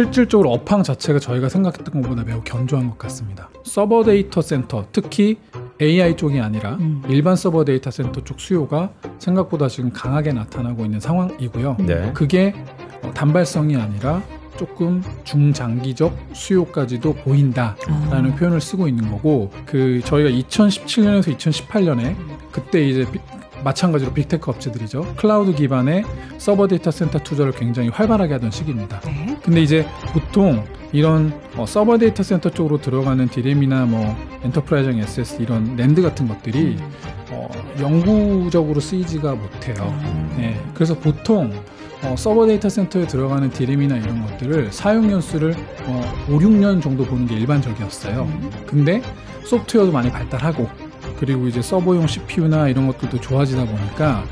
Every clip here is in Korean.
실질적으로 업황 자체가 저희가 생각했던 것보다 매우 견조한 것 같습니다. 서버 데이터 센터, 특히 AI 쪽이 아니라 일반 서버 데이터 센터 쪽 수요가 생각보다 지금 강하게 나타나고 있는 상황이고요. 네. 그게 단발성이 아니라 조금 중장기적 수요까지도 보인다라는 표현을 쓰고 있는 거고, 그 저희가 2017년에서 2018년에 그때 이제 마찬가지로 빅테크 업체들이죠. 클라우드 기반의 서버 데이터 센터 투자를 굉장히 활발하게 하던 시기입니다. 네. 근데 이제 보통 이런 서버 데이터 센터 쪽으로 들어가는 디램이나 뭐 엔터프라이징 SSD 이런 랜드 같은 것들이 영구적으로 쓰이지가 못해요. 네. 그래서 보통 서버 데이터 센터에 들어가는 디램이나 이런 것들을 사용 연수를 5, 6년 정도 보는 게 일반적이었어요. 근데 소프트웨어도 많이 발달하고, 그리고 이제 서버용 CPU나 이런 것들도 좋아지다 보니까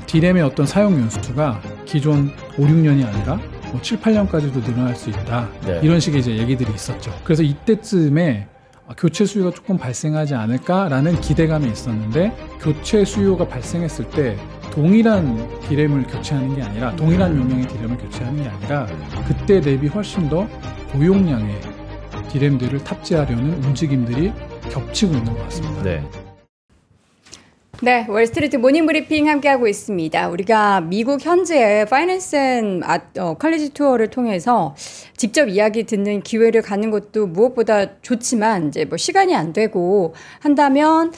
디램의 어떤 사용 연수가 기존 5, 6년이 아니라 뭐 7, 8년까지도 늘어날 수 있다. 네. 이런 식의 이제 얘기들이 있었죠. 그래서 이때쯤에 교체 수요가 조금 발생하지 않을까라는 기대감이 있었는데, 교체 수요가 발생했을 때 동일한 디램을 교체하는 게 아니라, 동일한 용량의 디램을 교체하는 게 아니라 그때 대비 훨씬 더 고용량의 디램들을 탑재하려는 움직임들이 겹치고 있는 것 같습니다. 네. 네, 월스트리트 모닝 브리핑 함께하고 있습니다. 우리가 미국 현지의 파이낸스 앤 컬리지 투어를 통해서 직접 이야기 듣는 기회를 갖는 것도 무엇보다 좋지만, 이제 뭐 시간이 안 되고 한다면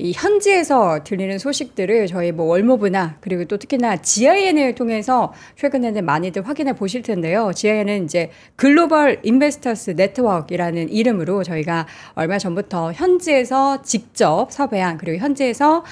이 현지에서 들리는 소식들을 저희 뭐 월모브나, 그리고 또 특히나 GIN을 통해서 최근에는 많이들 확인해 보실 텐데요. GIN은 이제 글로벌 인베스터스 네트워크이라는 이름으로 저희가 얼마 전부터 현지에서 직접 섭외한, 그리고 현지에서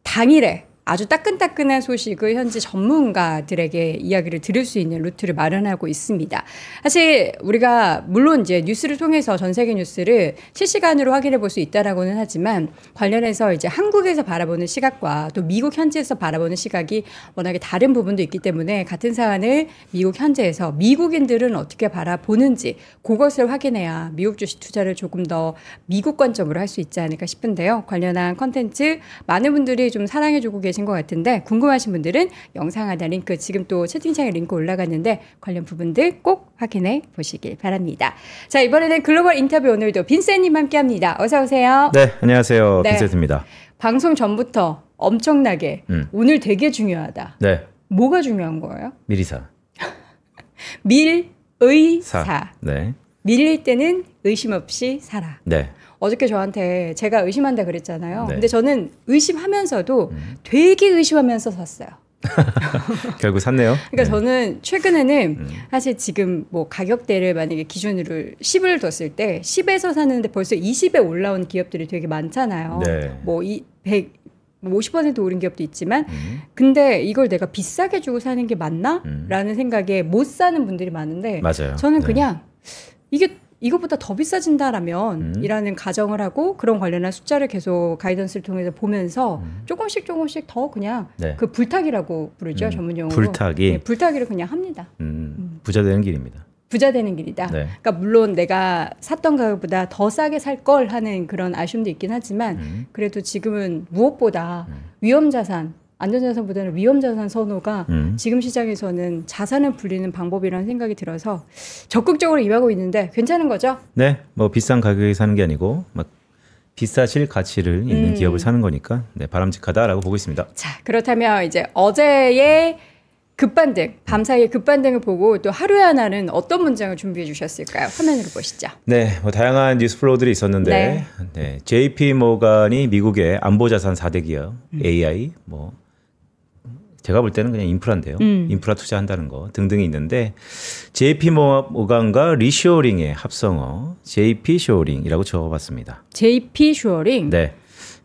당일에 아주 따끈따끈한 소식을 현지 전문가들에게 이야기를 들을 수 있는 루트를 마련하고 있습니다. 사실 우리가 물론 이제 뉴스를 통해서 전 세계 뉴스를 실시간으로 확인해 볼 수 있다라고는 하지만, 관련해서 이제 한국에서 바라보는 시각과 또 미국 현지에서 바라보는 시각이 워낙에 다른 부분도 있기 때문에 같은 사안을 미국 현지에서 미국인들은 어떻게 바라보는지 그것을 확인해야 미국 주식 투자를 조금 더 미국 관점으로 할 수 있지 않을까 싶은데요. 관련한 컨텐츠 많은 분들이 좀 사랑해주고 계신 것 같은데, 궁금하신 분들은 영상 하단 링크, 지금 또 채팅창에 링크 올라갔는데 관련 부분들 꼭 확인해 보시길 바랍니다. 자, 이번에는 글로벌 인터뷰, 오늘도 빈센님 함께합니다. 어서 오세요. 네, 안녕하세요. 네. 빈센트입니다. 방송 전부터 엄청나게 오늘 되게 중요하다. 네. 뭐가 중요한 거예요? 미리사. 밀의사. 네. 밀릴 때는 의심 없이 사라. 네. 어저께 저한테 제가 의심한다 그랬잖아요. 네. 근데 저는 의심하면서도 되게 의심하면서 샀어요. 결국 샀네요. 그러니까 네. 저는 최근에는 사실 지금 뭐 가격대를 만약에 기준으로 10을 뒀을 때 10에서 샀는데 벌써 20에 올라온 기업들이 되게 많잖아요. 네. 뭐 100, 50% 오른 기업도 있지만 근데 이걸 내가 비싸게 주고 사는 게 맞나? 라는 생각에 못 사는 분들이 많은데, 맞아요. 저는 네. 그냥 이것보다 더 비싸진다라면 이라는 가정을 하고, 그런 관련한 숫자를 계속 가이던스를 통해서 보면서 조금씩 더 그냥 네. 그 불타기라고 부르죠. 전문 용어로. 불타기. 네, 불타기를 그냥 합니다. 부자 되는 길입니다. 부자 되는 길이다. 네. 그러니까 물론 내가 샀던 가격보다 더 싸게 살 걸 하는 그런 아쉬움도 있긴 하지만 그래도 지금은 무엇보다 위험자산, 안전자산보다는 위험자산 선호가 지금 시장에서는 자산을 불리는 방법이라는 생각이 들어서 적극적으로 임하고 있는데 괜찮은 거죠? 네, 뭐 비싼 가격에 사는 게 아니고 막 비싸실 가치를 있는 기업을 사는 거니까 네, 바람직하다라고 보고 있습니다. 자, 그렇다면 이제 어제의 급반등, 밤사이의 급반등을 보고 또 하루에 하나는 어떤 문장을 준비해 주셨을까요? 화면으로 보시죠. 네, 뭐 다양한 뉴스 플로우들이 있었는데 네, JP 모간이 미국의 안보자산 4대 기업 AI, 뭐 제가 볼 때는 그냥 인프라인데요. 인프라 투자한다는 거 등등이 있는데, JP 모간과 리쇼어링의 합성어 JP 쇼어링이라고 적어봤습니다. JP 쇼어링? 네.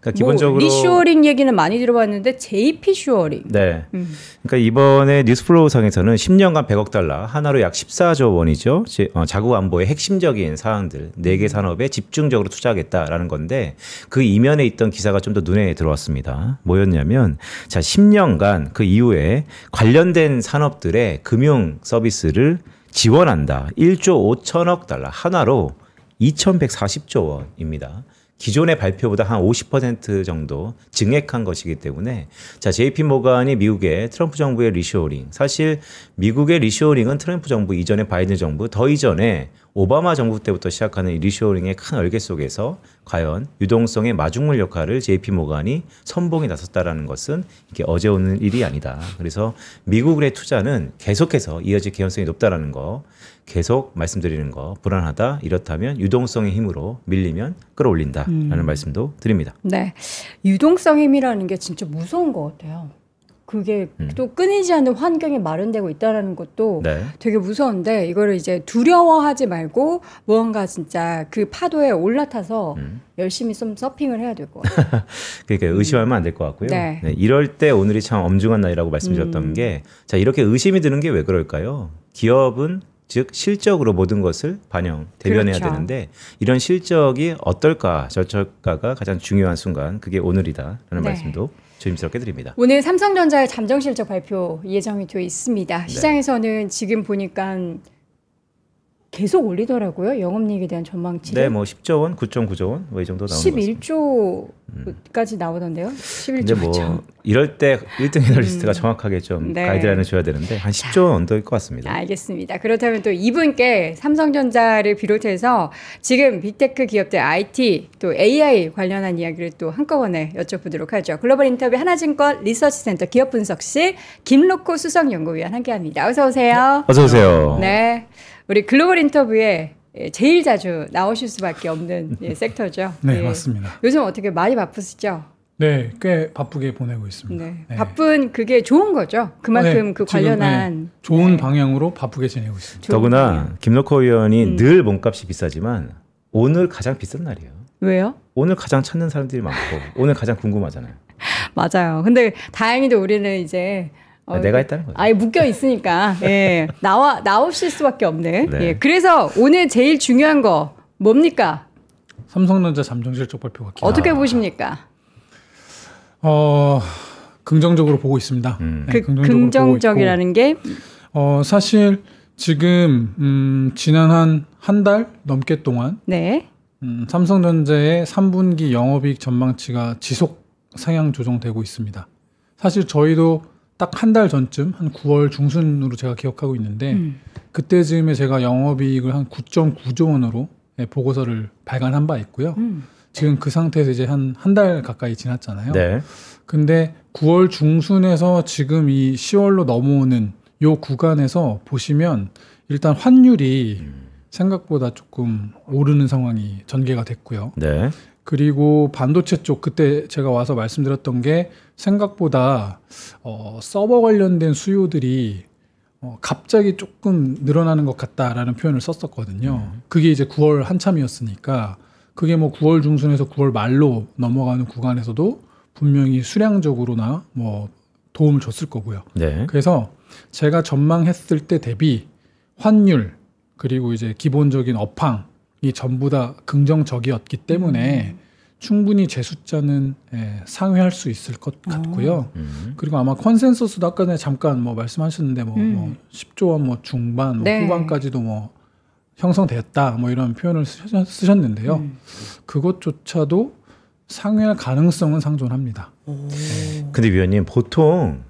그러니까 기본적으로 리쇼어링 얘기는 많이 들어봤는데 JP 쇼어링. 네. 그러니까 이번에 뉴스플로우 상에서는 10년간 100억 달러, 하나로 약 14조 원이죠. 자국 안보의 핵심적인 사항들 4개 산업에 집중적으로 투자하겠다라는 건데, 그 이면에 있던 기사가 좀 더 눈에 들어왔습니다. 뭐였냐면, 자, 10년간 그 이후에 관련된 산업들의 금융 서비스를 지원한다. 1조 5천억 달러, 하나로 2140조 원입니다. 기존의 발표보다 한 50% 정도 증액한 것이기 때문에 자, JP 모간이 미국의 트럼프 정부의 리쇼어링, 사실 미국의 리쇼어링은 트럼프 정부 이전에 바이든 정부 더 이전에 오바마 정부 때부터 시작하는 이 리쇼어링의 큰 얼개 속에서 과연 유동성의 마중물 역할을 JP 모간이 선봉에 나섰다라는 것은 이게 어제 오는 일이 아니다. 그래서 미국의 투자는 계속해서 이어질 개연성이 높다라는 거, 계속 말씀드리는 거, 불안하다, 이렇다면 유동성의 힘으로 밀리면 끌어올린다라는 말씀도 드립니다. 네, 유동성의 힘이라는 게 진짜 무서운 것 같아요. 그게 또 끊이지 않는 환경이 마련되고 있다는 것도 네. 되게 무서운데 이거를 이제 두려워하지 말고 무언가 진짜 그 파도에 올라타서 열심히 좀 서핑을 해야 될 것 같아요. 그러니까 의심하면 안 될 것 같고요. 네. 네, 이럴 때 오늘이 참 엄중한 날이라고 말씀드렸던 게 자, 이렇게 의심이 드는 게 왜 그럴까요? 기업은 즉 실적으로 모든 것을 대변해야 그렇죠. 되는데 이런 실적이 어떨까 저럴까가 가장 중요한 순간, 그게 오늘이다라는 네. 말씀도 조심스럽게 드립니다. 오늘 삼성전자의 잠정 실적 발표 예정이 되어 있습니다. 네. 시장에서는 지금 보니까 계속 올리더라고요. 영업이익에 대한 전망치를. 네, 뭐 10조 원, 9.9조 원 뭐 이 정도 나오는 것 같습니다. 11조까지 나오던데요. 근데 11조. 뭐 이럴 때 1등 애널리스트가 정확하게 좀 네. 가이드라인을 줘야 되는데 한 10조 원 언더일 것 같습니다. 알겠습니다. 그렇다면 또 이분께 삼성전자를 비롯해서 지금 빅테크 기업들 IT 또 AI 관련한 이야기를 또 한꺼번에 여쭤보도록 하죠. 글로벌 인터뷰 하나증권 리서치센터 기업분석실 김로코 수석연구위원 함께합니다. 어서 오세요. 어서 오세요. 네, 우리 글로벌 인터뷰에 제일 자주 나오실 수밖에 없는 섹터죠. 네, 예. 맞습니다. 요즘 어떻게 많이 바쁘시죠? 네, 꽤 바쁘게 보내고 있습니다. 네. 네. 바쁜 그게 좋은 거죠. 그만큼 네, 그 지금, 관련한 좋은 네. 방향으로 바쁘게 지내고 있습니다. 좋은 더구나 방향. 김록호 의원이 늘 몸값이 비싸지만 오늘 가장 비싼 날이에요. 왜요? 오늘 가장 찾는 사람들이 많고 오늘 가장 궁금하잖아요. 맞아요. 근데 다행히도 우리는 이제 내가 했다는 거죠. 아예 묶여 있으니까 예. 나오실 수밖에 없는. 네. 예. 그래서 오늘 제일 중요한 거 뭡니까? 삼성전자 잠정 실적 발표가 어떻게 보십니까? 긍정적으로 보고 있습니다. 그 긍정적이라는 게 사실 지금 지난 한 달 넘게 동안 네. 삼성전자의 3분기 영업이익 전망치가 지속 상향 조정되고 있습니다. 사실 저희도 딱 한 달 전쯤 한 9월 중순으로 제가 기억하고 있는데 그때쯤에 제가 영업이익을 한 9.9조 원으로 보고서를 발간한 바 있고요. 지금 그 상태에서 이제 한 달 가까이 지났잖아요. 네. 근데 9월 중순에서 지금 이 10월로 넘어오는 요 구간에서 보시면 일단 환율이 생각보다 조금 오르는 상황이 전개가 됐고요. 네. 그리고 반도체 쪽 그때 제가 와서 말씀드렸던 게 생각보다 서버 관련된 수요들이 갑자기 조금 늘어나는 것 같다라는 표현을 썼었거든요. 그게 이제 9월 한참이었으니까 그게 뭐 9월 중순에서 9월 말로 넘어가는 구간에서도 분명히 수량적으로나 뭐 도움을 줬을 거고요. 네. 그래서 제가 전망했을 때 대비 환율 그리고 이제 기본적인 업황이 전부 다 긍정적이었기 때문에 충분히 제 숫자는 상회할 수 있을 것 같고요. 그리고 아마 컨센서스도 아까 전에 잠깐 뭐 말씀하셨는데 뭐 10조 원 뭐 중반 뭐 네. 후반까지도 뭐 형성됐다 뭐 이런 표현을 쓰셨는데요. 그것조차도 상회할 가능성은 상존합니다. 근데 위원님 보통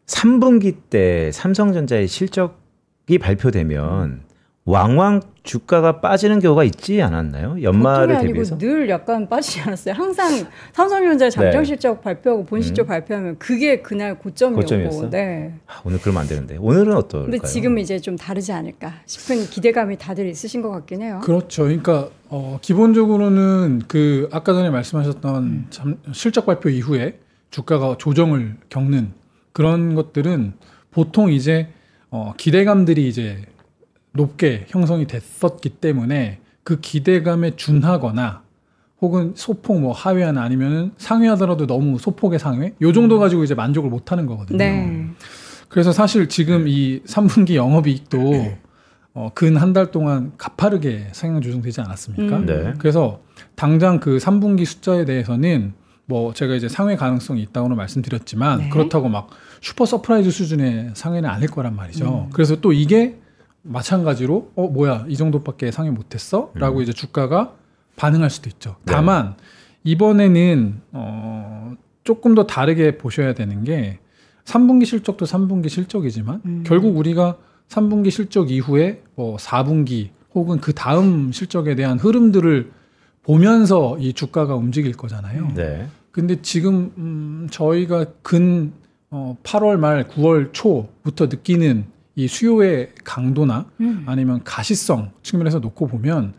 3분기 때 삼성전자의 실적이 발표되면 왕왕 주가가 빠지는 경우가 있지 않았나요? 연말을 보통이 아니고 대비해서? 늘 약간 빠지지 않았어요. 항상 삼성전자 잠정 네. 실적 발표하고 본 실적 발표하면 그게 그날 고점이었고. 고점이었어? 네. 오늘 그러면 안 되는데 오늘은 어떨까요? 근데 지금 이제 좀 다르지 않을까 싶은 기대감이 다들 있으신 것 같긴 해요. 그렇죠. 그러니까 기본적으로는 그 아까 전에 말씀하셨던 실적 발표 이후에 주가가 조정을 겪는 그런 것들은 보통 이제 기대감들이 이제 높게 형성이 됐었기 때문에 그 기대감에 준하거나 혹은 소폭 뭐 하회하나 아니면은 상회하더라도 너무 소폭의 상회 요 정도 가지고 이제 만족을 못 하는 거거든요. 네. 그래서 사실 지금 이 3분기 영업이익도 근 한 달 동안 가파르게 상향 조정되지 않았습니까? 네. 그래서 당장 그 3분기 숫자에 대해서는 뭐 제가 이제 상회 가능성이 있다고는 말씀드렸지만 네. 그렇다고 막 슈퍼 서프라이즈 수준의 상회는 아닐 거란 말이죠. 그래서 또 이게 마찬가지로 뭐야 이 정도밖에 상회 못했어? 라고 이제 주가가 반응할 수도 있죠. 다만 이번에는 조금 더 다르게 보셔야 되는 게 3분기 실적도 3분기 실적이지만 결국 우리가 3분기 실적 이후에 뭐 4분기 혹은 그 다음 실적에 대한 흐름들을 보면서 이 주가가 움직일 거잖아요. 네. 근데 지금 저희가 8월 말 9월 초부터 느끼는 이 수요의 강도나 아니면 가시성 측면에서 놓고 보면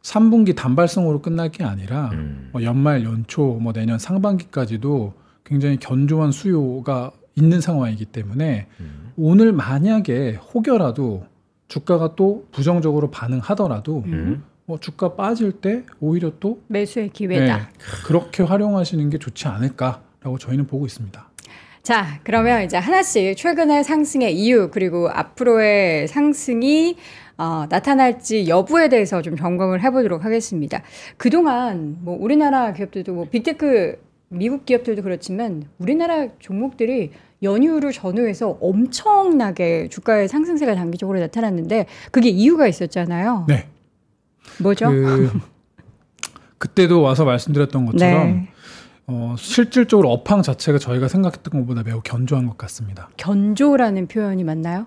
3분기 단발성으로 끝날 게 아니라 뭐 연말 연초 뭐 내년 상반기까지도 굉장히 견조한 수요가 있는 상황이기 때문에 오늘 만약에 혹여라도 주가가 또 부정적으로 반응하더라도 뭐 주가 빠질 때 오히려 또 매수의 기회다. 네, 그렇게 활용하시는 게 좋지 않을까라고 저희는 보고 있습니다. 자, 그러면 이제 하나씩 최근의 상승의 이유 그리고 앞으로의 상승이 나타날지 여부에 대해서 좀 점검을 해보도록 하겠습니다. 그동안 뭐 우리나라 기업들도 뭐 빅테크 미국 기업들도 그렇지만 우리나라 종목들이 연휴를 전후해서 엄청나게 주가의 상승세가 단기적으로 나타났는데 그게 이유가 있었잖아요. 네. 뭐죠? 그때도 와서 말씀드렸던 것처럼 네. 실질적으로 업황 자체가 저희가 생각했던 것보다 매우 견조한 것 같습니다. 견조라는 표현이 맞나요?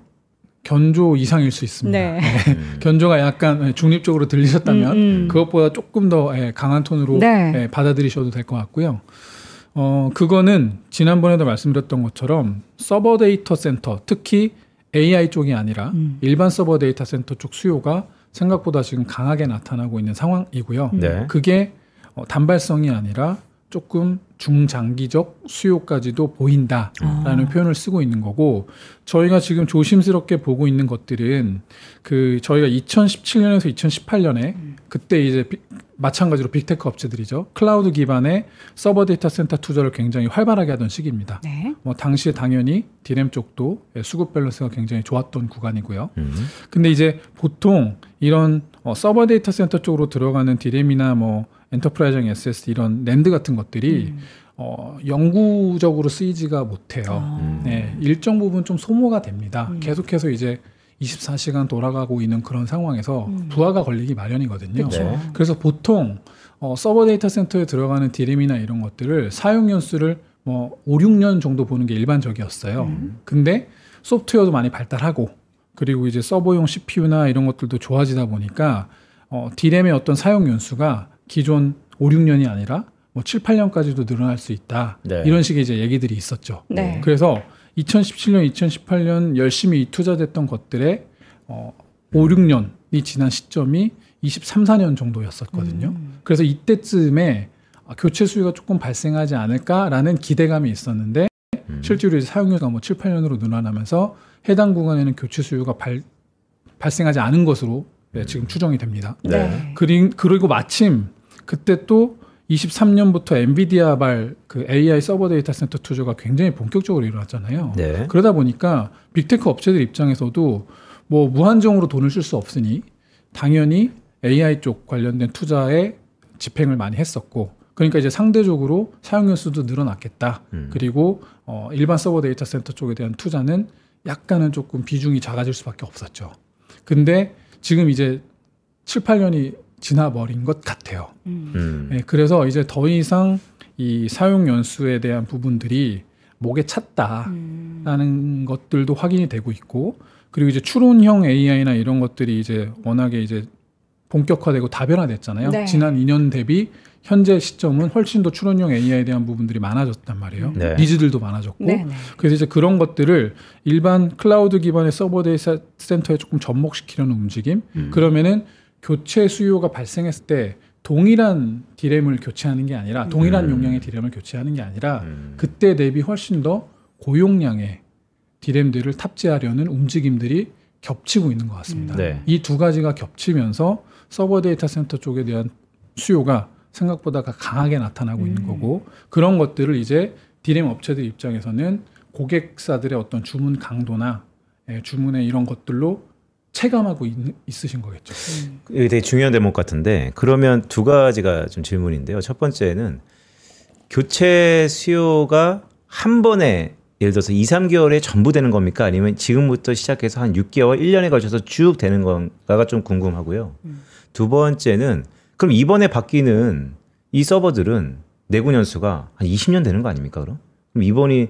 견조 이상일 수 있습니다. 네. 견조가 약간 중립적으로 들리셨다면 그것보다 조금 더 강한 톤으로 네. 받아들이셔도 될 것 같고요. 그거는 지난번에도 말씀드렸던 것처럼 서버 데이터 센터, 특히 AI 쪽이 아니라 일반 서버 데이터 센터 쪽 수요가 생각보다 지금 강하게 나타나고 있는 상황이고요. 네. 그게 단발성이 아니라 조금 중장기적 수요까지도 보인다라는 표현을 쓰고 있는 거고 저희가 지금 조심스럽게 보고 있는 것들은 저희가 2017년에서 2018년에 그때 이제 마찬가지로 빅테크 업체들이죠. 클라우드 기반의 서버 데이터 센터 투자를 굉장히 활발하게 하던 시기입니다. 네. 뭐 당시에 당연히 디램 쪽도 수급 밸런스가 굉장히 좋았던 구간이고요. 근데 이제 보통 이런 서버 데이터 센터 쪽으로 들어가는 디램이나 뭐 엔터프라이징 SSD 이런 랜드 같은 것들이 영구적으로 쓰이지가 못해요. 네, 일정 부분 좀 소모가 됩니다. 계속해서 이제 24시간 돌아가고 있는 그런 상황에서 부하가 걸리기 마련이거든요. 네. 그래서 보통 서버 데이터 센터에 들어가는 디램이나 이런 것들을 사용 연수를 뭐 5, 6년 정도 보는 게 일반적이었어요. 근데 소프트웨어도 많이 발달하고 그리고 이제 서버용 CPU나 이런 것들도 좋아지다 보니까 디램의 어떤 사용 연수가 기존 5, 6년이 아니라 뭐 7, 8년까지도 늘어날 수 있다. 네. 이런 식의 이제 얘기들이 있었죠. 네. 그래서 2017년, 2018년 열심히 투자됐던 것들의 5, 6년이 지난 시점이 23, 4년 정도였었거든요. 그래서 이때쯤에 교체 수요가 조금 발생하지 않을까라는 기대감이 있었는데 실제로 이제 사용료가 뭐 7, 8년으로 늘어나면서 해당 구간에는 교체 수요가 발생하지 않은 것으로 지금 추정이 됩니다. 네. 그리고 마침 그때 또 23년부터 엔비디아발 그 AI 서버 데이터 센터 투자가 굉장히 본격적으로 일어났잖아요. 네. 그러다 보니까 빅테크 업체들 입장에서도 뭐 무한정으로 돈을 쓸 수 없으니 당연히 AI 쪽 관련된 투자에 집행을 많이 했었고 그러니까 이제 상대적으로 사용 연수도 늘어났겠다. 그리고 일반 서버 데이터 센터 쪽에 대한 투자는 약간은 조금 비중이 작아질 수밖에 없었죠. 근데 지금 이제 7, 8년이 지나버린 것 같아요. 네, 그래서 이제 더 이상 이 사용 연수에 대한 부분들이 목에 찼다라는 것들도 확인이 되고 있고 그리고 이제 추론형 AI나 이런 것들이 이제 워낙에 이제 본격화되고 다변화됐잖아요. 네. 지난 2년 대비 현재 시점은 훨씬 더 추론형 AI에 대한 부분들이 많아졌단 말이에요. 네. 니즈들도 많아졌고 네, 네. 그래서 이제 그런 것들을 일반 클라우드 기반의 서버 데이터 센터에 조금 접목시키려는 움직임. 그러면은 교체 수요가 발생했을 때 동일한 디램을 교체하는 게 아니라 동일한 용량의 디램을 교체하는 게 아니라 그때 대비 훨씬 더 고용량의 디램들을 탑재하려는 움직임들이 겹치고 있는 것 같습니다. 네. 이 두 가지가 겹치면서 서버 데이터 센터 쪽에 대한 수요가 생각보다 강하게 나타나고 있는 거고 그런 것들을 이제 디램 업체들 입장에서는 고객사들의 어떤 주문 강도나 주문의 이런 것들로 체감하고 있으신 거겠죠. 이게 되게 중요한 대목 같은데 그러면 두 가지가 좀 질문인데요. 첫 번째는 교체 수요가 한 번에 예를 들어서 2, 3개월에 전부 되는 겁니까? 아니면 지금부터 시작해서 한 6개월, 1년에 걸쳐서 쭉 되는 건가가 좀 궁금하고요. 두 번째는 그럼 이번에 바뀌는 이 서버들은 내구 연수가 한 20년 되는 거 아닙니까? 그럼 이번이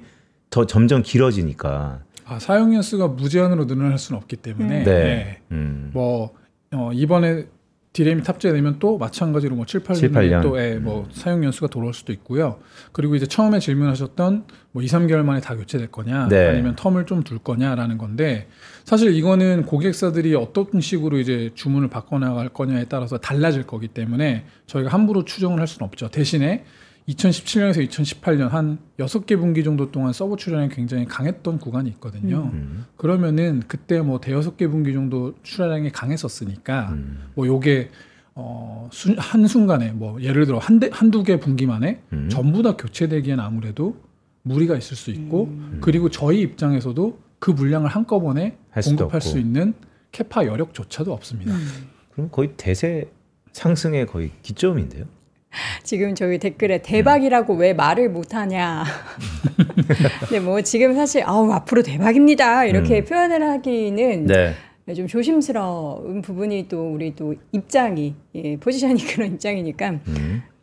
더 점점 길어지니까. 사용 연수가 무제한으로 늘어날 수는 없기 때문에 네. 뭐 이번에 디램이 탑재되면 또 마찬가지로 뭐 7, 8년에 또 뭐 사용 연수가 돌아올 수도 있고요. 그리고 이제 처음에 질문하셨던 뭐 2, 3개월 만에 다 교체될 거냐 네. 아니면 텀을 좀 둘 거냐라는 건데 사실 이거는 고객사들이 어떤 식으로 이제 주문을 바꿔나갈 거냐에 따라서 달라질 거기 때문에 저희가 함부로 추정을 할 수는 없죠. 대신에 2017년에서 2018년 한 6개 분기 정도 동안 서버 출하량이 굉장히 강했던 구간이 있거든요. 그러면은 그때 뭐 대여섯 개 분기 정도 출하량이 강했었으니까 뭐 요게 한순간에 뭐 예를 들어 한두 개 분기만에 전부 다 교체되기엔 아무래도 무리가 있을 수 있고 그리고 저희 입장에서도 그 물량을 한꺼번에 공급할 수 있는 캐파 여력조차도 없습니다. 그럼 거의 대세 상승의 거의 기점인데요. 지금 저희 댓글에 대박이라고 왜 말을 못하냐. 근데 뭐 지금 사실 앞으로 대박입니다 이렇게 표현을 하기는 네. 좀 조심스러운 부분이 또 우리 또 입장이 포지션이 그런 입장이니까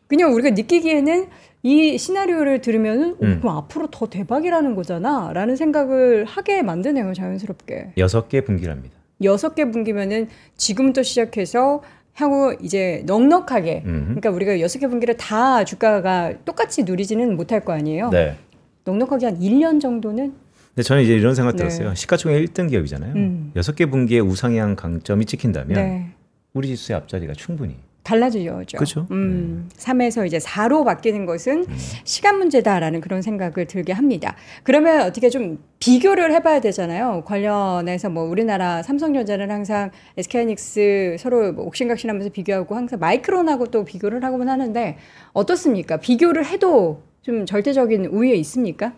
그냥 우리가 느끼기에는 이 시나리오를 들으면은 그럼 앞으로 더 대박이라는 거잖아 라는 생각을 하게 만드네요. 자연스럽게 6개 분기랍니다. 6개 분기면은 지금부터 시작해서 향후 이제 넉넉하게 그러니까 우리가 6개 분기를 다 주가가 똑같이 누리지는 못할 거 아니에요. 네. 넉넉하게 한 1년 정도는. 근데 저는 이제 이런 생각 네. 들었어요. 시가총액 1등 기업이잖아요. 6개 분기에 우상향 강점이 찍힌다면 네. 우리 지수의 앞자리가 충분히 달라지죠. 그렇죠. 3에서 이제 4로 바뀌는 것은 시간 문제다라는 그런 생각을 들게 합니다. 그러면 어떻게 좀 비교를 해봐야 되잖아요. 관련해서 뭐 우리나라 삼성전자는 항상 SK하이닉스 서로 뭐 옥신각신하면서 비교하고 항상 마이크론하고 또 비교를 하고는 하는데 어떻습니까? 비교를 해도 좀 절대적인 우위에 있습니까?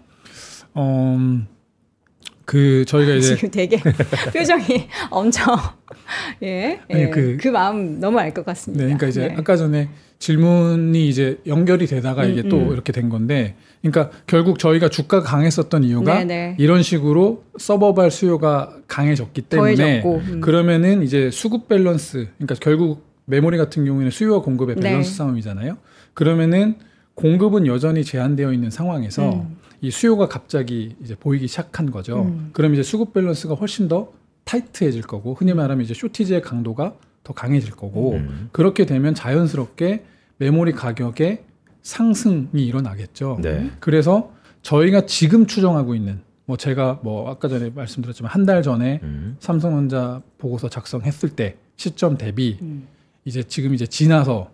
저희가 이제 지금 되게 표정이 엄청 아니, 그 마음 너무 알 것 같습니다. 네, 그러니까 이제 아까 전에 질문이 이제 연결이 되다가 이게 또 이렇게 된 건데, 그러니까 결국 저희가 주가가 강했었던 이유가 이런 식으로 서버발 수요가 강해졌기 때문에 그러면은 이제 수급 밸런스, 그러니까 결국 메모리 같은 경우에는 수요와 공급의 밸런스 싸움이잖아요. 그러면은 공급은 여전히 제한되어 있는 상황에서 이 수요가 갑자기 이제 보이기 시작한 거죠. 그럼 이제 수급 밸런스가 훨씬 더 타이트해질 거고, 흔히 말하면 이제 쇼티지의 강도가 더 강해질 거고, 그렇게 되면 자연스럽게 메모리 가격의 상승이 일어나겠죠. 네. 그래서 저희가 지금 추정하고 있는, 뭐 제가 뭐 아까 전에 말씀드렸지만 한 달 전에 삼성전자 보고서 작성했을 때 시점 대비 이제 지금 이제 지나서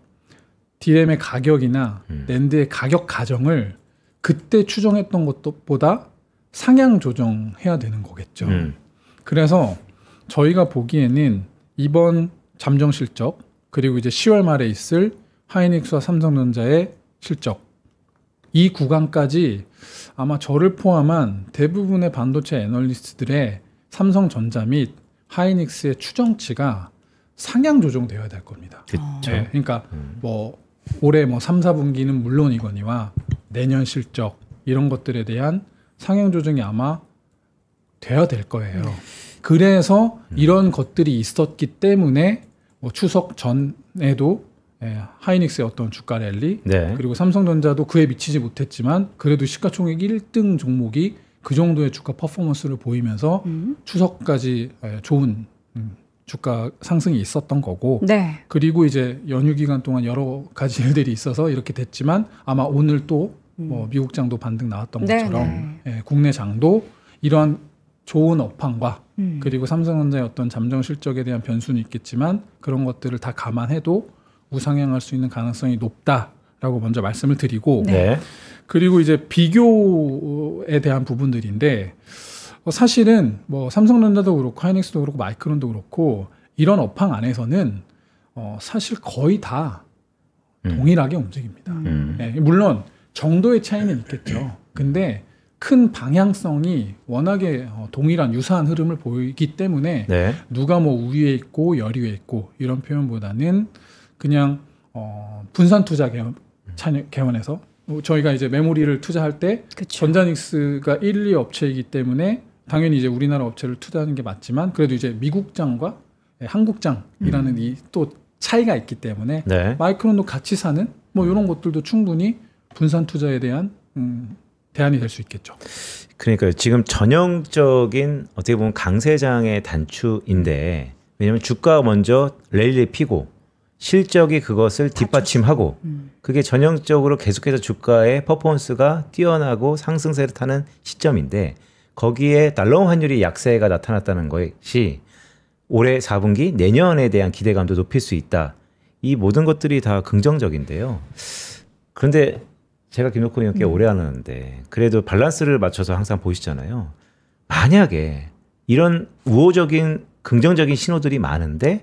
디램의 가격이나 낸드의 가격 가정을 그때 추정했던 것보다 상향 조정해야 되는 거겠죠. 그래서 저희가 보기에는 이번 잠정 실적 그리고 이제 10월 말에 있을 하이닉스와 삼성전자의 실적 이 구간까지 아마 저를 포함한 대부분의 반도체 애널리스트들의 삼성전자 및 하이닉스의 추정치가 상향 조정되어야 될 겁니다. 그렇죠. 네, 그러니까 뭐 올해 뭐 3, 4분기는 물론이거니와 내년 실적 이런 것들에 대한 상향 조정이 아마 돼야 될 거예요. 그래서 이런 것들이 있었기 때문에 뭐 추석 전에도 하이닉스의 어떤 주가 랠리 그리고 삼성전자도 그에 미치지 못했지만 그래도 시가총액 1등 종목이 그 정도의 주가 퍼포먼스를 보이면서 추석까지 좋은 주가 상승이 있었던 거고 그리고 이제 연휴 기간 동안 여러 가지 일들이 있어서 이렇게 됐지만 아마 오늘 또 뭐 미국 장도 반등 나왔던 것처럼 국내 장도 이러한 좋은 업황과 그리고 삼성전자의 어떤 잠정 실적에 대한 변수는 있겠지만 그런 것들을 다 감안해도 우상향할 수 있는 가능성이 높다라고 먼저 말씀을 드리고 그리고 이제 비교에 대한 부분들인데 사실은 뭐 삼성전자도 그렇고 하이닉스도 그렇고 마이크론도 그렇고 이런 업황 안에서는 사실 거의 다 동일하게 움직입니다. 물론 정도의 차이는 있겠죠. 근데 큰 방향성이 워낙에 동일한 유사한 흐름을 보이기 때문에 누가 뭐 우위에 있고 열위에 있고 이런 표현보다는 그냥 분산 투자 개념에서 저희가 이제 메모리를 투자할 때 전자닉스가 1, 2 업체이기 때문에 당연히 이제 우리나라 업체를 투자하는 게 맞지만 그래도 이제 미국장과 한국장이라는 이 또 차이가 있기 때문에 네. 마이크론도 같이 사는 뭐 이런 것들도 충분히 분산 투자에 대한 대안이 될 수 있겠죠. 그러니까 지금 전형적인 어떻게 보면 강세장의 단추인데 왜냐하면 주가가 먼저 랠리를 피고 실적이 그것을 뒷받침하고 그게 전형적으로 계속해서 주가의 퍼포먼스가 뛰어나고 상승세를 타는 시점인데 거기에 달러 환율이 약세가 나타났다는 것이 올해 4분기 내년에 대한 기대감도 높일 수 있다. 이 모든 것들이 다 긍정적인데요. 그런데 제가 김덕호 의원께 오래 하는데 그래도 밸런스를 맞춰서 항상 보시잖아요. 만약에 이런 우호적인 긍정적인 신호들이 많은데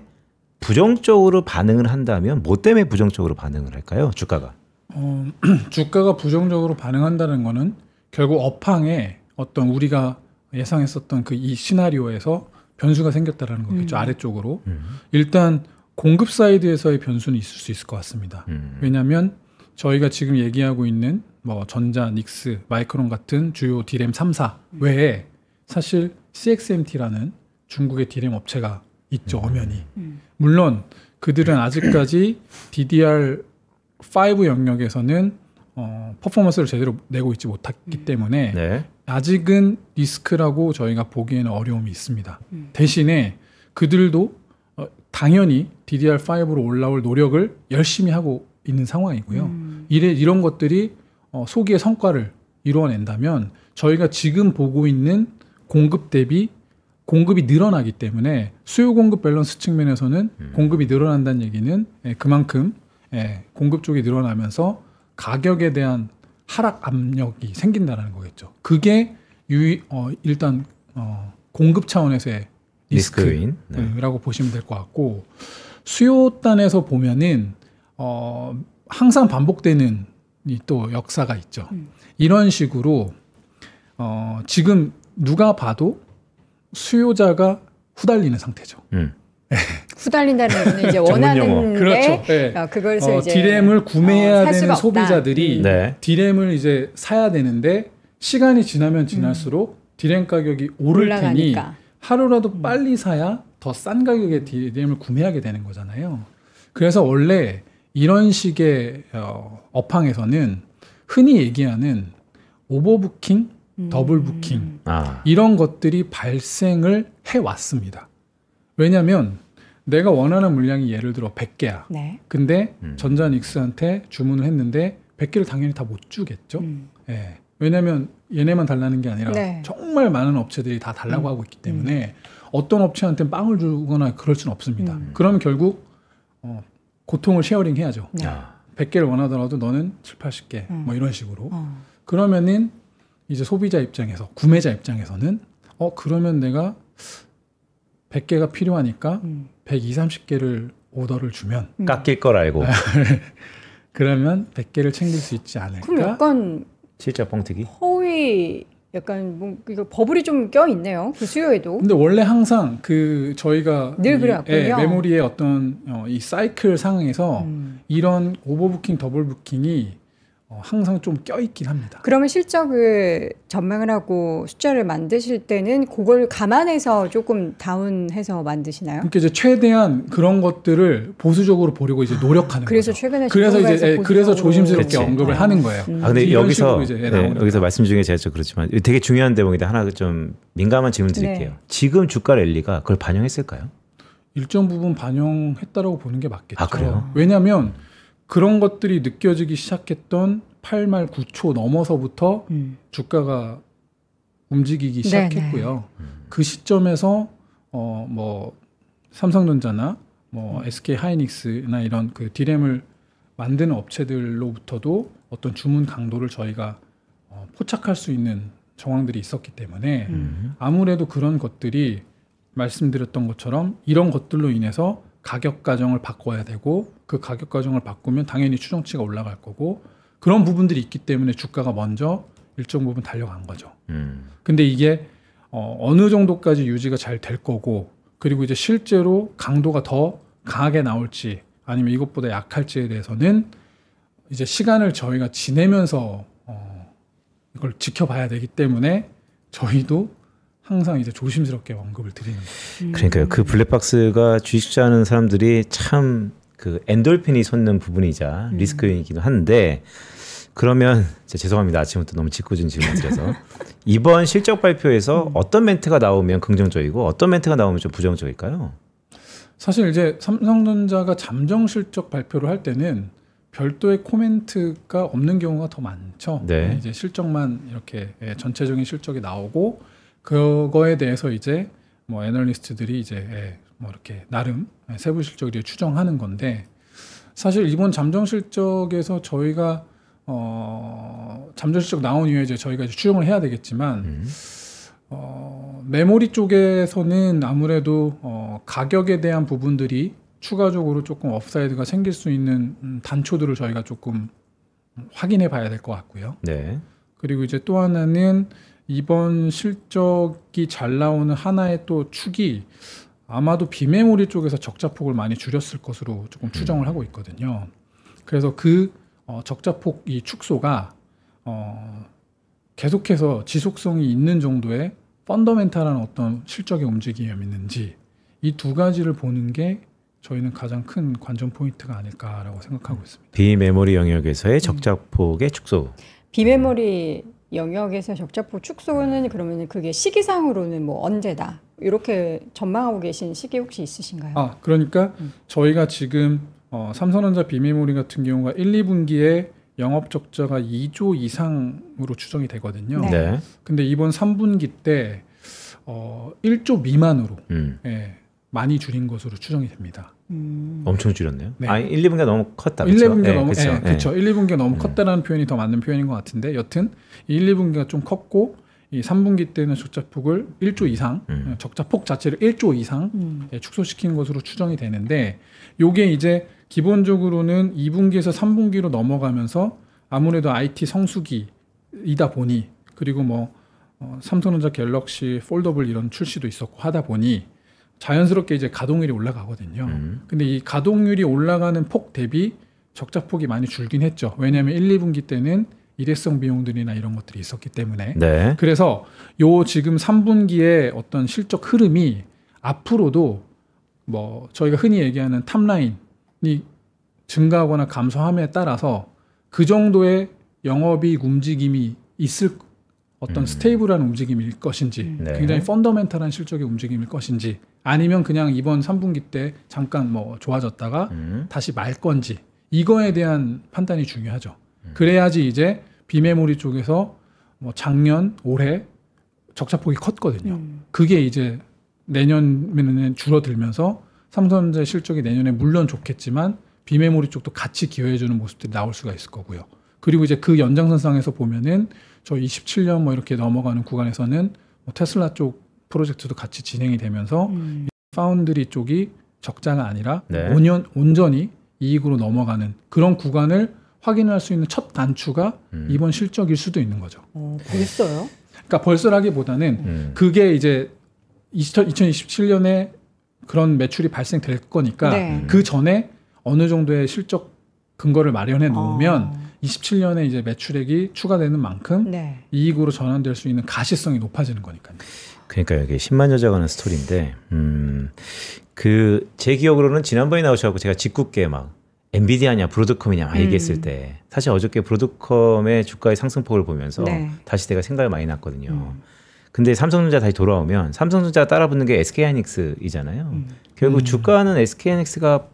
부정적으로 반응을 한다면 뭐 때문에 부정적으로 반응을 할까요? 주가가. 주가가 부정적으로 반응한다는 거는 결국 업황에 어떤 우리가 예상했었던 그 이 시나리오에서 변수가 생겼다라는 거겠죠. 아래쪽으로. 일단 공급 사이드에서의 변수는 있을 수 있을 것 같습니다. 왜냐하면 저희가 지금 얘기하고 있는 뭐 전자, 닉스, 마이크론 같은 주요 디램 3사 외에 사실 CXMT라는 중국의 디램 업체가 있죠. 엄연히. 물론 그들은 아직까지 DDR5 영역에서는 퍼포먼스를 제대로 내고 있지 못했기 때문에 네. 아직은 리스크라고 저희가 보기에는 어려움이 있습니다. 대신에 그들도 당연히 DDR5로 올라올 노력을 열심히 하고 있는 상황이고요. 이런 것들이 소기의 성과를 이루어낸다면 저희가 지금 보고 있는 공급 대비 공급이 늘어나기 때문에 수요 공급 밸런스 측면에서는 공급이 늘어난다는 얘기는 그만큼 공급 쪽이 늘어나면서 가격에 대한 하락 압력이 생긴다는 거겠죠. 그게 일단 공급 차원에서의 리스크인 리스크라고 보시면 될 것 같고 수요단에서 보면은 항상 반복되는 또 역사가 있죠. 이런 식으로 지금 누가 봐도 수요자가 후달리는 상태죠. 후달린다는 거는 이제 원하는 그렇죠. 네. 그것을 이제 디램을 구매해야 살 되는 수가 소비자들이 네. 디램을 이제 사야 되는데 시간이 지나면 지날수록 디램 가격이 오를 테니 올라가니까. 하루라도 빨리 사야 더 싼 가격에 디램을 구매하게 되는 거잖아요. 그래서 원래 이런 식의 업황에서는 흔히 얘기하는 오버부킹, 더블부킹 이런 것들이 발생을 해왔습니다. 왜냐하면 내가 원하는 물량이 예를 들어 100개야. 네. 근데 전자닉스한테 주문을 했는데 100개를 당연히 다 못 주겠죠. 예. 왜냐하면 얘네만 달라는 게 아니라 네. 정말 많은 업체들이 다 달라고 하고 있기 때문에 어떤 업체한테는 빵을 주거나 그럴 수는 없습니다. 그러면 결국 고통을 쉐어링 해야죠. 네. 100개를 원하더라도 너는 7, 80개 뭐 이런 식으로. 그러면은 이제 소비자 입장에서 구매자 입장에서는 그러면 내가 100개가 필요하니까 120, 30개를 오더를 주면 깎일 걸 알고 그러면 100개를 챙길 수 있지 않을까? 그럼 약간 실적 뻥튀기. 허위 약간 뭐 이거 버블이 좀 껴 있네요. 그 수요에도. 근데 원래 항상 그 저희가 늘 그래왔군요. 메모리의 어떤 이 사이클 상황에서 이런 오버부킹, 더블부킹이 항상 좀 껴있긴 합니다. 그러면 실적을 전망을 하고 숫자를 만드실 때는 그걸 감안해서 조금 다운해서 만드시나요? 그러니까 이제 최대한 그런 것들을 보수적으로 보려고 이제 노력하는 그래서 거죠. 최근에 그래서 조심스럽게 그치. 언급을 하는 거예요. 근데 이런 여기서 식으로 이제 나오는 여기서 말씀 중에 제가 좀 그렇지만 되게 중요한 대목인데 하나 좀 민감한 질문 드릴게요. 네. 지금 주가 랠리가 그걸 반영했을까요? 일정 부분 반영했다라고 보는 게 맞겠죠. 아, 그래요? 왜냐하면 그런 것들이 느껴지기 시작했던 8말 9초 넘어서부터 주가가 움직이기 시작했고요. 그 시점에서 뭐 삼성전자나 뭐 SK 하이닉스나 이런 그 디램을 만드는 업체들로부터도 어떤 주문 강도를 저희가 포착할 수 있는 정황들이 있었기 때문에 아무래도 그런 것들이 말씀드렸던 것처럼 이런 것들로 인해서 가격 과정을 바꿔야 되고 그 가격 과정을 바꾸면 당연히 추정치가 올라갈 거고 그런 부분들이 있기 때문에 주가가 먼저 일정 부분 달려간 거죠. 근데 이게 어느 정도까지 유지가 잘 될 거고 그리고 이제 실제로 강도가 더 강하게 나올지 아니면 이것보다 약할지에 대해서는 이제 시간을 저희가 지내면서 이걸 지켜봐야 되기 때문에 저희도 항상 이제 조심스럽게 언급을 드리는 거죠. 그러니까요. 그 블랙박스가 주식 투자하는 사람들이 참 그 엔돌핀이 솟는 부분이자 리스크 요인이기도 한데 그러면 죄송합니다. 아침부터 너무 짓궂은 질문 드려서 이번 실적 발표에서 어떤 멘트가 나오면 긍정적이고 어떤 멘트가 나오면 좀 부정적일까요? 사실 이제 삼성전자가 잠정 실적 발표를 할 때는 별도의 코멘트가 없는 경우가 더 많죠. 네. 이제 실적만 이렇게 전체적인 실적이 나오고 그거에 대해서 이제 뭐 애널리스트들이 이제 뭐 이렇게 나름 세부 실적을 추정하는 건데 사실 이번 잠정 실적에서 저희가 잠정 실적 나온 이후에 이제 저희가 이제 추정을 해야 되겠지만 메모리 쪽에서는 아무래도 가격에 대한 부분들이 추가적으로 조금 업사이드가 생길 수 있는 단초들을 저희가 조금 확인해 봐야 될 것 같고요. 네. 그리고 이제 또 하나는 이번 실적이 잘 나오는 하나의 또 축이 아마도 비메모리 쪽에서 적자폭을 많이 줄였을 것으로 조금 추정을 하고 있거든요. 그래서 그 적자폭 이 축소가 계속해서 지속성이 있는 정도의 펀더멘탈한 어떤 실적의 움직임이 있는지 이 두 가지를 보는 게 저희는 가장 큰 관전 포인트가 아닐까라고 생각하고 있습니다. 비메모리 영역에서의 적자폭의 축소. 비메모리 영역에서 적자폭 축소는 그러면 그게 시기상으로는 뭐 언제다 이렇게 전망하고 계신 시기 혹시 있으신가요? 그러니까 저희가 지금 삼성전자 비메모리 같은 경우가 1, 2분기에 영업 적자가 2조 이상으로 추정이 되거든요. 네. 네. 근데 이번 3분기 때 1조 미만으로 많이 줄인 것으로 추정이 됩니다. 엄청 줄였네요. 네. 1, 2분기가 너무 컸다. 1, 2분기가 너무 그렇죠. 그렇죠. 1, 2분기가 너무 컸다라는 표현이 더 맞는 표현인 것 같은데 여튼 1, 2분기가 좀 컸고 이 3분기 때는 적자폭을 1조 이상, 적자폭 자체를 1조 이상 축소시킨 것으로 추정이 되는데 요게 이제 기본적으로는 2분기에서 3분기로 넘어가면서 아무래도 IT 성수기이다 보니 그리고 뭐 삼성전자 갤럭시 폴더블 이런 출시도 있었고 하다 보니 자연스럽게 이제 가동률이 올라가거든요. 근데 이 가동률이 올라가는 폭 대비 적자폭이 많이 줄긴 했죠. 왜냐하면 1, 2분기 때는 일회성 비용들이나 이런 것들이 있었기 때문에. 네. 그래서 요 지금 3분기의 어떤 실적 흐름이 앞으로도 뭐 저희가 흔히 얘기하는 탑라인이 증가하거나 감소함에 따라서 그 정도의 영업이익 움직임이 있을 어떤 스테이블한 움직임일 것인지 네. 굉장히 펀더멘탈한 실적의 움직임일 것인지 아니면 그냥 이번 3분기 때 잠깐 뭐 좋아졌다가 다시 말 건지 이거에 대한 판단이 중요하죠. 그래야지 이제 비메모리 쪽에서 뭐 작년, 올해 적자폭이 컸거든요. 그게 이제 내년에는 줄어들면서 삼성전자 실적이 내년에 물론 좋겠지만 비메모리 쪽도 같이 기여해주는 모습들이 나올 수가 있을 거고요. 그리고 이제 그 연장선상에서 보면은 저 27년 뭐 이렇게 넘어가는 구간에서는 뭐 테슬라 쪽 프로젝트도 같이 진행이 되면서 파운드리 쪽이 적자가 아니라 네. 온전히 이익으로 넘어가는 그런 구간을 확인할 수 있는 첫 단추가 이번 실적일 수도 있는 거죠. 벌써요? 그러니까 벌써라기보다는 그게 이제 2027년에 그런 매출이 발생될 거니까 네. 그 전에 어느 정도의 실적 근거를 마련해 놓으면 27년에 이제 매출액이 추가되는 만큼 네. 이익으로 전환될 수 있는 가시성이 높아지는 거니까요. 그러니까 이게 10만 져져가는 스토리인데 그 제 기억으로는 지난번에 나오셔서 제가 짓궂게 막 엔비디아냐 브로드컴이냐 막 얘기했을 때 사실 어저께 브로드컴의 주가의 상승폭을 보면서 네. 다시 제가 생각을 많이 났거든요. 근데 삼성전자 다시 돌아오면 삼성전자 따라붙는 게 SK하이닉스이잖아요. 결국 주가는 SK하이닉스가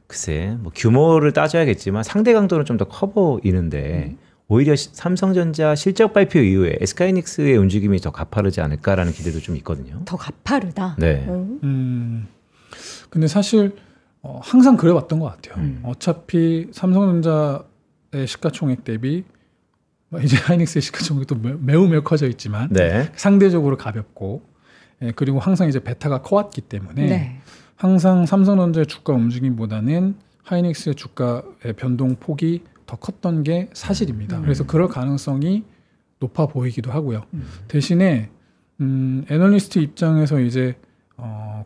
글쎄 뭐 규모를 따져야겠지만 상대 강도는 좀 더 커 보이는데 오히려 삼성전자 실적 발표 이후에 SK하이닉스의 움직임이 더 가파르지 않을까라는 기대도 좀 있거든요. 더 가파르다. 네. 근데 사실 항상 그래왔던 것 같아요. 어차피 삼성전자의 시가총액 대비 이제 하이닉스의 시가총액도 매우 커져 있지만 네. 상대적으로 가볍고 그리고 항상 이제 베타가 커왔기 때문에 네. 항상 삼성전자의 주가 움직임보다는 하이닉스의 주가의 변동 폭이 더 컸던 게 사실입니다. 그래서 그럴 가능성이 높아 보이기도 하고요. 대신에 애널리스트 입장에서 이제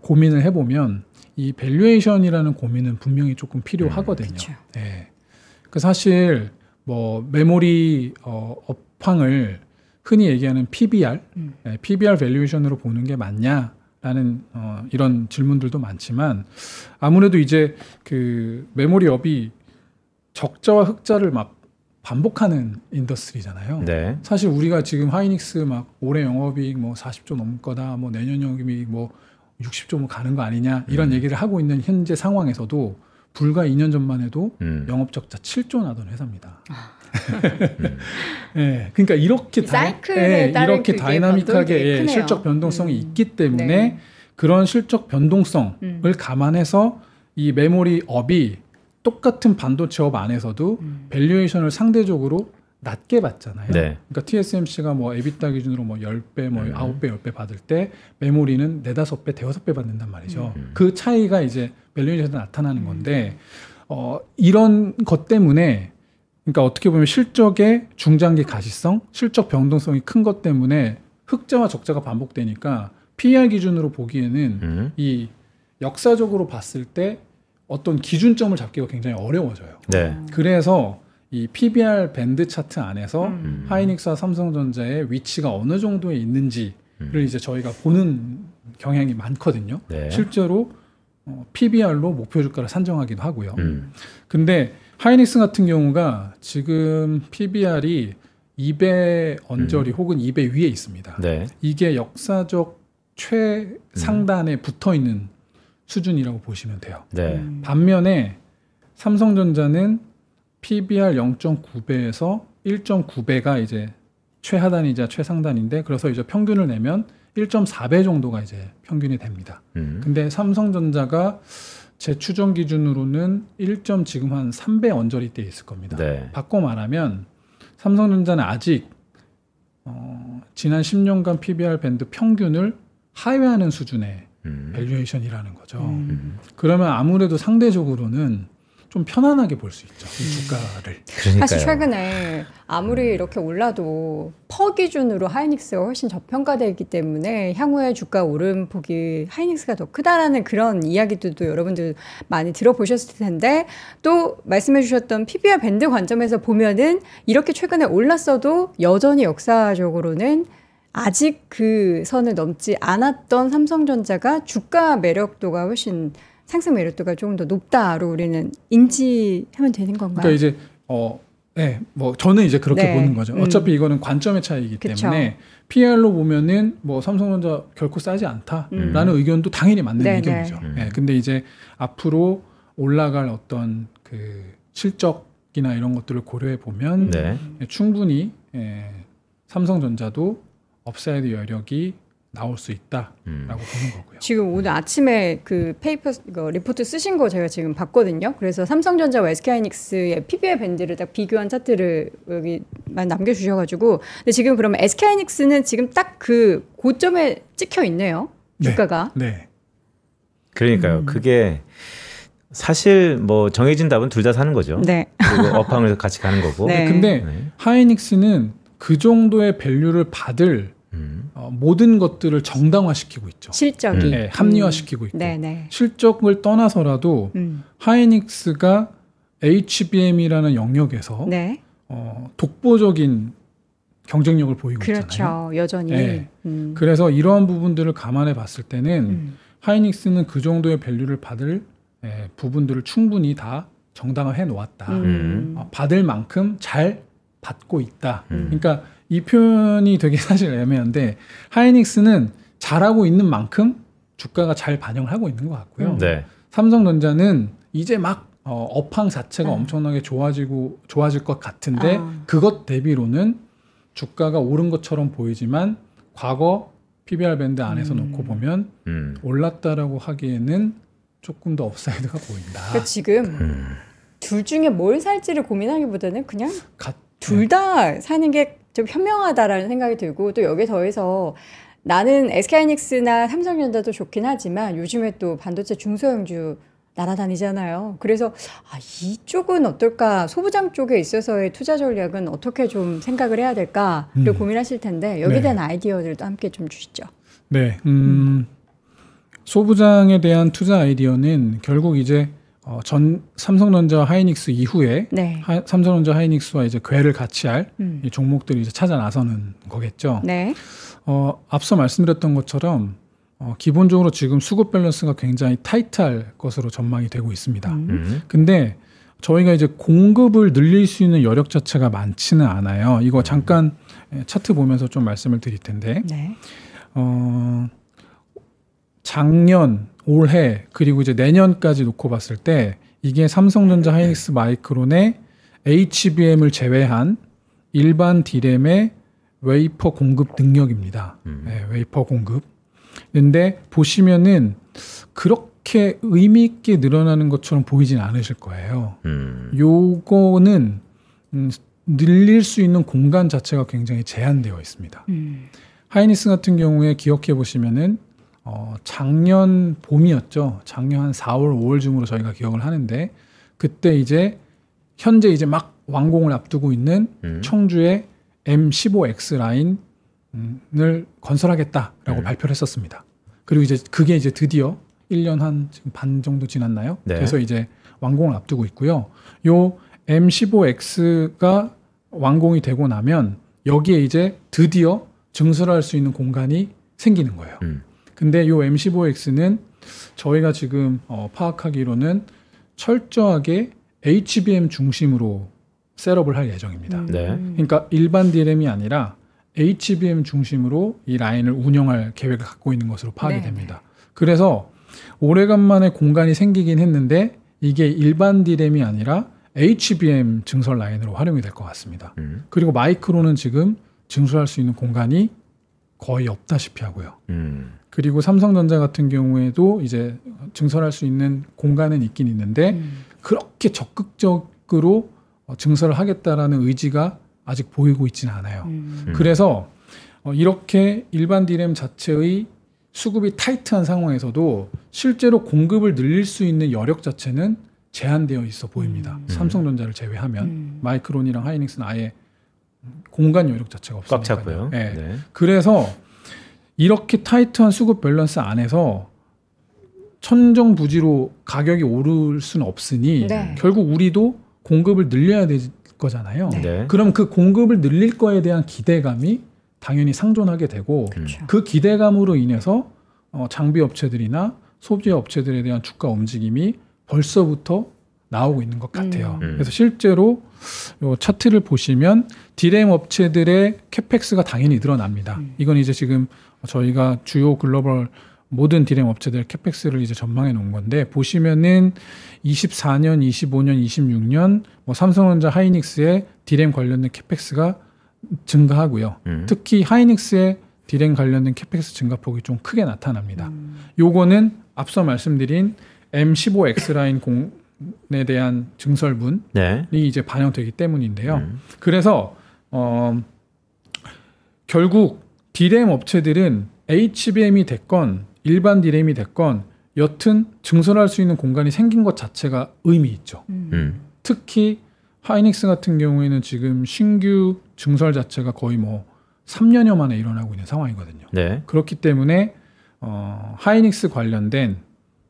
고민을 해보면 이 밸류에이션이라는 고민은 분명히 조금 필요하거든요. 그렇죠. 네. 그 사실 뭐 메모리 업황을 흔히 얘기하는 PBR, PBR 밸류에이션으로 보는 게 맞냐라고 라는 이런 질문들도 많지만 아무래도 이제 그 메모리 업이 적자와 흑자를 막 반복하는 인더스트리잖아요. 네. 사실 우리가 지금 하이닉스 막 올해 영업이익 뭐 40조 넘을 거다, 뭐 내년 영업이익 뭐 60조 뭐 가는 거 아니냐 이런 얘기를 하고 있는 현재 상황에서도 불과 2년 전만 해도 영업 적자 7조 나던 회사입니다. 예, 그러니까 이렇게 이렇게 다이나믹하게 실적 변동성이 있기 때문에 네. 그런 실적 변동성을 감안해서 이 메모리 업이 똑같은 반도체 업 안에서도 밸류에이션을 상대적으로 낮게 받잖아요. 네. 그러니까 TSMC가 뭐 에비타 기준으로 뭐 10배, 뭐 9배, 10배 받을 때 메모리는 4, 5배, 대여섯 배 받는단 말이죠. 그 차이가 이제 밸류에이션에 나타나는 건데 이런 것 때문에 그러니까 어떻게 보면 실적의 중장기 가시성, 실적 변동성이 큰 것 때문에 흑자와 적자가 반복되니까 PER 기준으로 보기에는 이 역사적으로 봤을 때 어떤 기준점을 잡기가 굉장히 어려워져요. 네. 그래서 이 PBR 밴드 차트 안에서 하이닉스와 삼성전자의 위치가 어느 정도에 있는지를 이제 저희가 보는 경향이 많거든요. 네. 실제로 PBR로 목표 주가를 산정하기도 하고요. 근데 하이닉스 같은 경우가 지금 PBR이 2배 언저리 혹은 2배 위에 있습니다. 네. 이게 역사적 최상단에 붙어 있는 수준이라고 보시면 돼요. 네. 반면에 삼성전자는 PBR 0.9배에서 1.9배가 이제 최하단이자 최상단인데 그래서 이제 평균을 내면 1.4배 정도가 이제 평균이 됩니다. 근데 삼성전자가 제 추정 기준으로는 1. 지금 한 3배 언저리대에 있을 겁니다. 네. 바꿔 말하면 삼성전자는 아직 지난 10년간 PBR 밴드 평균을 하회하는 수준의 밸류에이션이라는 거죠. 그러면 아무래도 상대적으로는 좀 편안하게 볼 수 있죠. 이 주가를. 그러니까요. 사실 최근에 아무리 이렇게 올라도 퍼 기준으로 하이닉스가 훨씬 저평가되기 때문에 향후에 주가 오름폭이 하이닉스가 더 크다라는 그런 이야기들도 여러분들 많이 들어보셨을 텐데 또 말씀해 주셨던 PBR 밴드 관점에서 보면은 이렇게 최근에 올랐어도 여전히 역사적으로는 아직 그 선을 넘지 않았던 삼성전자가 주가 매력도가 훨씬 상승 매력도가 조금 더 높다로 우리는 인지하면 되는 건가요? 그러니까 이제 네, 뭐 저는 이제 그렇게 네. 보는 거죠. 어차피 이거는 관점의 차이이기 그쵸. 때문에 PR로 보면은 뭐 삼성전자 결코 싸지 않다라는 의견도 당연히 맞는 의견이죠. 네, 근데 이제 앞으로 올라갈 어떤 그 실적이나 이런 것들을 고려해 보면 충분히 삼성전자도 업사이드 여력이 나올 수 있다라고 보는 거고요. 지금 오늘 아침에 그 페이퍼 리포트 쓰신 거 제가 지금 봤거든요. 그래서 삼성전자와 SK하이닉스의 PBR 밴드를 딱 비교한 차트를 여기만 남겨주셔가지고 근데 지금 그러면 SK하이닉스는 지금 딱 그 고점에 찍혀 있네요. 주가가. 네. 그러니까요. 그게 사실 뭐 정해진 답은 둘 다 사는 거죠. 네. 그리고 업황을 같이 가는 거고. 네. 근데 하이닉스는 그 정도의 밸류를 받을 모든 것들을 정당화시키고 있죠. 실적이. 네, 합리화시키고 있고. 실적을 떠나서라도 하이닉스가 HBM이라는 영역에서 독보적인 경쟁력을 보이고 그렇죠. 있잖아요. 여전히. 네. 그래서 이러한 부분들을 감안해 봤을 때는 하이닉스는 그 정도의 밸류를 받을 부분들을 충분히 다 정당화해 놓았다. 받을 만큼 잘 받고 있다. 그러니까 이 표현이 되게 사실 애매한데 하이닉스는 잘하고 있는 만큼 주가가 잘 반영을 하고 있는 것 같고요. 삼성전자는 이제 막 업황 자체가 엄청나게 좋아질 것 같은데 그것 대비로는 주가가 오른 것처럼 보이지만 과거 PBR 밴드 안에서 놓고 보면 올랐다라고 하기에는 조금 더 업사이드가 보인다. 그러니까 지금 둘 중에 뭘 살지를 고민하기보다는 그냥 둘 다 사는 게 좀 현명하다라는 생각이 들고 또 여기에 더해서 나는 SK하이닉스나 삼성전자도 좋긴 하지만 요즘에 또 반도체 중소형주 날아다니잖아요. 그래서 이쪽은 어떨까? 소부장 쪽에 있어서의 투자 전략은 어떻게 좀 생각을 해야 될까를 고민하실 텐데 여기에 대한 아이디어들도 함께 좀 주시죠. 네. 소부장에 대한 투자 아이디어는 결국 이제 전 삼성전자 하이닉스 이후에 삼성전자 하이닉스와 이제 궤를 같이 할 이 종목들이 이제 찾아 나서는 거겠죠. 앞서 말씀드렸던 것처럼 기본적으로 지금 수급 밸런스가 굉장히 타이트할 것으로 전망이 되고 있습니다. 근데 저희가 이제 공급을 늘릴 수 있는 여력 자체가 많지는 않아요. 이거 잠깐 차트 보면서 좀 말씀을 드릴 텐데, 네. 작년, 올해 그리고 이제 내년까지 놓고 봤을 때 이게 삼성전자 하이닉스 마이크론의 HBM을 제외한 일반 D램의 웨이퍼 공급 능력입니다. 네, 웨이퍼 공급. 근데 보시면은 그렇게 의미 있게 늘어나는 것처럼 보이진 않으실 거예요. 요거는 늘릴 수 있는 공간 자체가 굉장히 제한되어 있습니다. 하이닉스 같은 경우에 기억해 보시면은 작년 봄이었죠. 작년 한 4월, 5월쯤으로 저희가 기억을 하는데 그때 이제 현재 이제 막 완공을 앞두고 있는 청주의 M15X 라인을 건설하겠다라고 발표를 했었습니다. 그리고 이제 그게 이제 드디어 1년 한 지금 반 정도 지났나요? 네. 그래서 이제 완공을 앞두고 있고요. 요 M15X가 완공이 되고 나면 여기에 이제 드디어 증설할 수 있는 공간이 생기는 거예요. 근데 요 M15X는 저희가 지금 파악하기로는 철저하게 HBM 중심으로 셋업을 할 예정입니다. 네. 그러니까 일반 D램이 아니라 HBM 중심으로 이 라인을 운영할 계획을 갖고 있는 것으로 파악이 네. 됩니다. 그래서 오래간만에 공간이 생기긴 했는데 이게 일반 D램이 아니라 HBM 증설 라인으로 활용이 될 것 같습니다. 그리고 마이크론은 지금 증설할 수 있는 공간이 거의 없다시피 하고요. 그리고 삼성전자 같은 경우에도 이제 증설할 수 있는 공간은 있긴 있는데 그렇게 적극적으로 증설을 하겠다라는 의지가 아직 보이고 있지는 않아요. 그래서 이렇게 일반 D램 자체의 수급이 타이트한 상황에서도 실제로 공급을 늘릴 수 있는 여력 자체는 제한되어 있어 보입니다. 삼성전자를 제외하면 마이크론이랑 하이닉스는 아예 공간 여력 자체가 없으니까요. 꽉 찼고요. 네. 네. 그래서 이렇게 타이트한 수급 밸런스 안에서 천정부지로 가격이 오를 수는 없으니 네. 결국 우리도 공급을 늘려야 될 거잖아요. 네. 그럼 그 공급을 늘릴 거에 대한 기대감이 당연히 상존하게 되고 그렇죠. 그 기대감으로 인해서 장비 업체들이나 소재 업체들에 대한 주가 움직임이 벌써부터 나오고 있는 것 같아요. 그래서 실제로 요 차트를 보시면 D램 업체들의 캐펙스가 당연히 늘어납니다. 이건 이제 지금 저희가 주요 글로벌 모든 D램 업체들 캐펙스를 이제 전망해 놓은 건데 보시면은 24년, 25년, 26년 뭐 삼성전자 하이닉스의 D램 관련된 캐펙스가 증가하고요. 특히 하이닉스의 D램 관련된 캐펙스 증가폭이 좀 크게 나타납니다. 요거는 앞서 말씀드린 M15X 라인 공에 대한 증설분이 네. 이제 반영되기 때문인데요. 그래서 결국 D램 업체들은 HBM이 됐건 일반 D램이 됐건 여튼 증설할 수 있는 공간이 생긴 것 자체가 의미 있죠. 특히 하이닉스 같은 경우에는 지금 신규 증설 자체가 거의 뭐 3년여 만에 일어나고 있는 상황이거든요. 네. 그렇기 때문에 하이닉스 관련된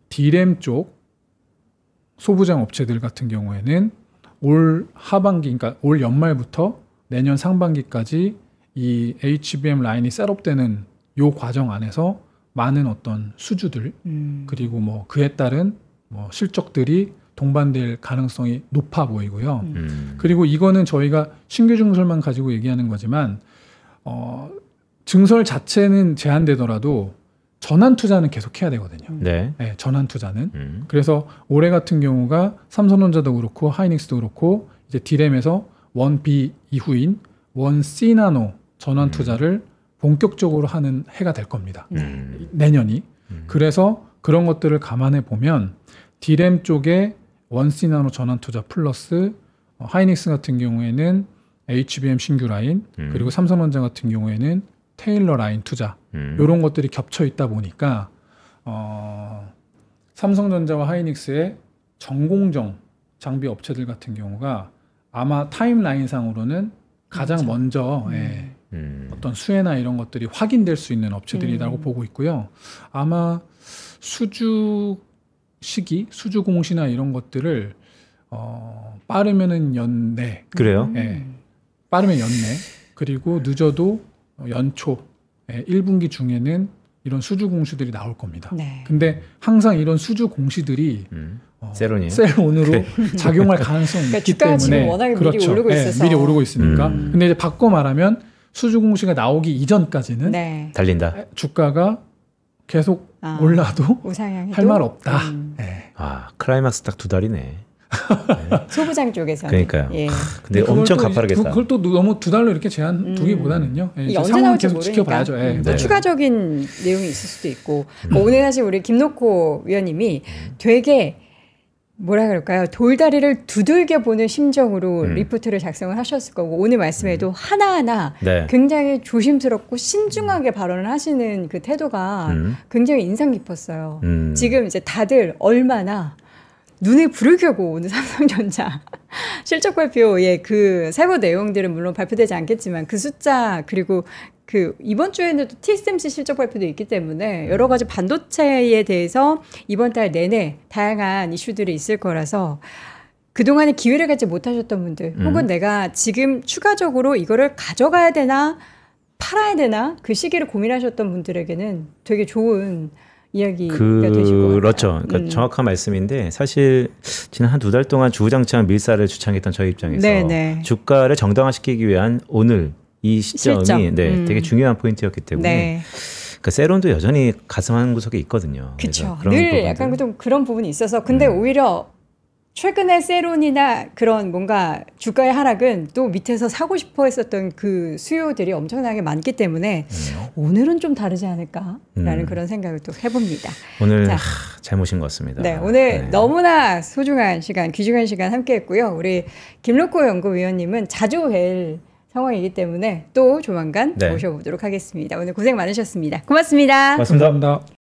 D램 쪽 소부장 업체들 같은 경우에는 올 하반기, 그러니까 올 연말부터 내년 상반기까지 이 HBM 라인이 셋업되는 요 과정 안에서 많은 어떤 수주들 그리고 뭐 그에 따른 뭐 실적들이 동반될 가능성이 높아 보이고요. 그리고 이거는 저희가 신규 증설만 가지고 얘기하는 거지만 증설 자체는 제한되더라도 전환 투자는 계속 해야 되거든요. 네. 네, 전환 투자는. 그래서 올해 같은 경우가 삼성전자도 그렇고 하이닉스도 그렇고 이제 D램에서 1B 이후인 1C 나노 전환 투자를 본격적으로 하는 해가 될 겁니다. 내년이. 그래서 그런 것들을 감안해 보면 D램 쪽에 1C 나노 전환 투자 플러스 하이닉스 같은 경우에는 HBM 신규 라인 그리고 삼성전자 같은 경우에는 테일러 라인 투자 이런 것들이 겹쳐 있다 보니까 삼성전자와 하이닉스의 전공정 장비 업체들 같은 경우가 아마 타임라인상으로는 가장 그렇죠. 먼저 어떤 수혜나 이런 것들이 확인될 수 있는 업체들이라고 보고 있고요. 아마 수주 시기, 수주 공시나 이런 것들을 빠르면은 연내, 그래요? 빠르면 연내 그리고 늦어도 연초 1분기 중에는 이런 수주 공시들이 나올 겁니다. 네. 근데 항상 이런 수주 공시들이 세론이요? 셀온으로 작용할 가능성이 그러니까 있기 주가가 때문에 지금 워낙에 그렇죠. 미리 오르고 네, 있어서. 미리 오르고 있으니까. 근데 이제 바꿔 말하면 수주 공시가 나오기 이전까지는 네. 달린다. 주가가 계속 올라도 우상향해도 할 말 없다. 네. 아, 클라이막스 딱 2달이네. 소부장 쪽에서는. 그러니까요. 예. 근데 엄청 가파르겠다. 그걸 또 너무 2달로 이렇게 제한 두기보다는요. 예, 이게 이제 언제 상황 나올지 계속 모르니까. 지켜봐야죠. 예. 또 네. 추가적인 내용이 있을 수도 있고. 오늘 사실 우리 김놓고 위원님이 되게 뭐라 그럴까요? 돌다리를 두들겨 보는 심정으로 리포트를 작성을 하셨을 거고 오늘 말씀에도 하나하나 네. 굉장히 조심스럽고 신중하게 발언을 하시는 그 태도가 굉장히 인상 깊었어요. 지금 이제 다들 얼마나 눈에 불을 켜고 오늘 삼성전자 실적 발표의 그 세부 내용들은 물론 발표되지 않겠지만 그 숫자 그리고 그 이번 주에는 또 TSMC 실적 발표도 있기 때문에 여러 가지 반도체에 대해서 이번 달 내내 다양한 이슈들이 있을 거라서 그동안에 기회를 갖지 못하셨던 분들 혹은 내가 지금 추가적으로 이거를 가져가야 되나 팔아야 되나 그 시기를 고민하셨던 분들에게는 되게 좋은 이야기가 되실 것 같아요. 그렇죠. 그러니까 정확한 말씀인데 사실 지난 한 2달 동안 주구장창 밀사를 주창했던 저희 입장에서 네네. 주가를 정당화시키기 위한 오늘 이 시점이 실점. 되게 중요한 포인트였기 때문에 네. 그러니까 세론도 여전히 가슴 한 구석에 있거든요. 그렇죠. 그래서 늘 그런 약간 부분들. 좀 그런 부분이 있어서 근데 오히려 최근에 세론이나 그런 뭔가 주가의 하락은 또 밑에서 사고 싶어 했었던 그 수요들이 엄청나게 많기 때문에 오늘은 좀 다르지 않을까라는 그런 생각을 또 해봅니다. 오늘 자. 잘 모신 것 같습니다. 네, 오늘 너무나 소중한 시간, 귀중한 시간 함께 했고요. 우리 김록호 연구위원님은 자주 뵐 상황이기 때문에 또 조만간 네. 모셔보도록 하겠습니다. 오늘 고생 많으셨습니다. 고맙습니다. 고맙습니다. 감사합니다.